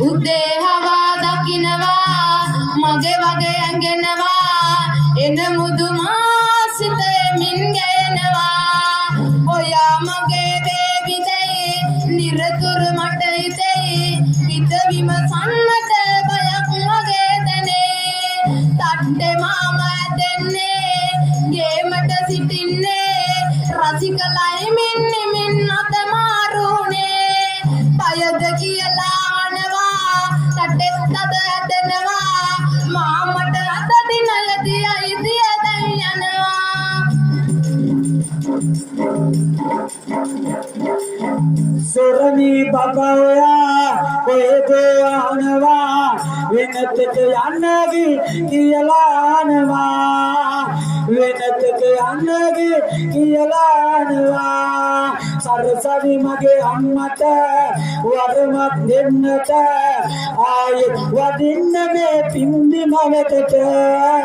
උදේ හවා දකින්නවා මගේ වගේ ඇඟෙනවා එන මුදුමා සිතේ මින් ගෑනවා ඔයා මගේ බේබි දෙයි නිරතුරු මට හිතෙයි හිත විමසන්නට බයක් මගේ දැනේ තට්ටේ මාමා දෙන්නේ ගේමට සිටින්නේ රසිකලයි මින් අත මාරුනේ පයද කියලා අනවා තට්ටෙත් අත ඇදෙනවා මාමට අත දිනයදී අයිතිය දැන් යනවා සොරණි බබෝයා කොහෙද යනවා වෙනතට යන්නගේ කියලා අනවා වෙනතට යන්නගේ කියලා අනවා සරසවි මගේ අම්මට වරමක් දෙන්නට ආයෙත් වදින්න මේ පින්දි මවතට